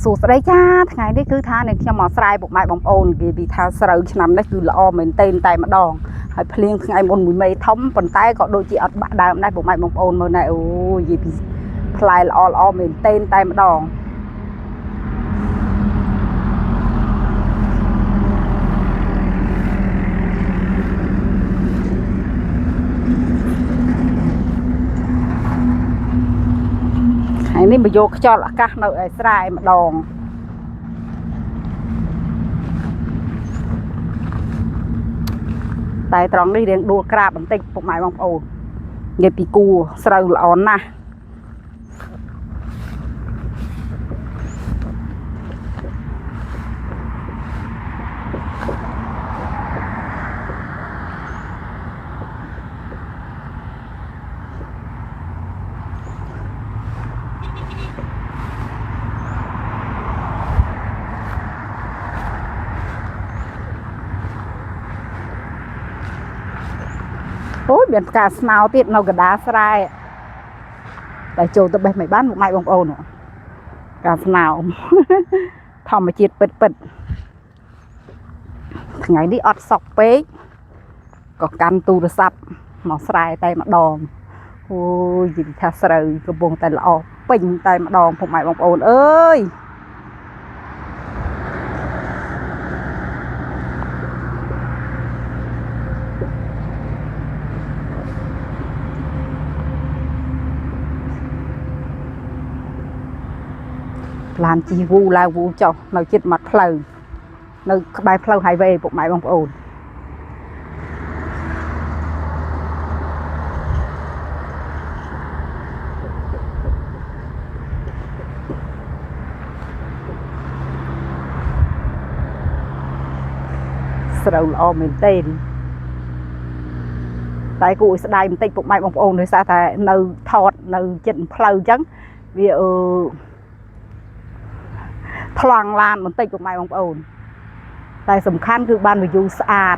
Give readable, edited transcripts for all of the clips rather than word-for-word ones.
សួស្តីចាថ្ងៃនេះគឺថានឹងខ្ញុំមកស្រ័យពុកម៉ែបងប្អូនគេពីថាស្រូវឆ្នាំនេះគឺល្អមែនទែនតែម្ដងហើយភ្លៀងថ្ងៃមុនមួយមេធំប៉ុន្តែក៏ដូចជាអត់បាក់ដើមដែរពុកម៉ែបងប្អូនមើលណែអូយនិយាយពីផ្លែល្អមែនទែនតែម្ដងថ្ងៃនេះមកយកខ្យល់អាកាសនៅឯស្រែម្ដងតែត្រង់នេះរៀងដួលក្រាបបន្តិចពុកម៉ែបងប្អូននិយាយពីគួរស្រូវល្អណាស់អូយមានផ្កាស្នោទៀតនៅកណ្ដាលស្រែតែចូលទៅបេះមិនបានពុកម៉ែបងប្អូនផ្កាស្នោធម្មជាតិពិតថ្ងៃនេះអត់សក់ពេកក៏កាន់ទូរស័ព្ទមកស្រែតែម្ដងអូយនិយាយថាស្រូវកំពុងតែល្អពេញតែម្ដងពុកម៉ែបងប្អូនអើយឡានជិះវូឡើងវូចុះនៅជិតមាត់ផ្លូវនៅក្បែរផ្លូវ highway ពុកម៉ែបងប្អូនស្រូវល្អមែនទេតែគួរឲ្យស្ដាយបន្តិចពុកម៉ែបងប្អូនដោយសារតែនៅថតនៅជិតផ្លូវអញ្ចឹងវាថ្លង់ឡានបន្តិចពុកម៉ែបងប្អូនតែសំខាន់គឺបាន view ស្អាត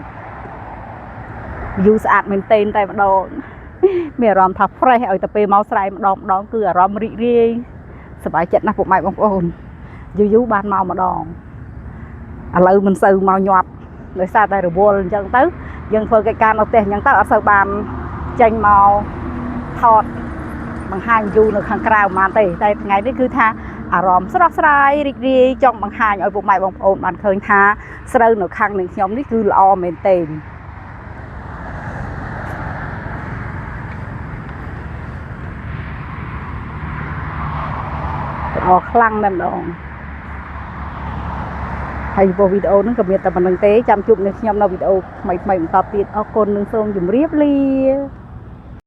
មែនទែនតែម្ដងមានអារម្មណ៍ថា fresh ឲ្យទៅពេលមកស្រែម្ដងគឺអារម្មណ៍រីករាយសប្បាយចិត្តណាស់ពុកម៉ែបងប្អូនយូរបានមកម្ដងឥឡូវមិនសូវមកញាប់ដោយសារតែរវល់អញ្ចឹងទៅយើងធ្វើកិច្ចការនៅផ្ទះអញ្ចឹងទៅអត់សូវបានចេញមកថតបង្ហាញ view នៅខាងក្រៅប៉ុន្មានទេតែថ្ងៃនេះគឺថាអារម្មណ៍ស្រស់ស្រាយរីករាយចង់បង្ហាញឲ្យពុកម៉ែបងប្អូនបានឃើញថាស្រូវនៅខាងនឹងខ្ញុំនេះគឺល្អមែនទេល្អខ្លាំងណាស់ម្ដងហើយវីដេអូហ្នឹងក៏មានតែប៉ុណ្្នឹងទេចាំជួបនឹងខ្ញុំនៅវីដេអូថ្មីបន្តទៀតអរគុណនិងសូមជម្រាបលា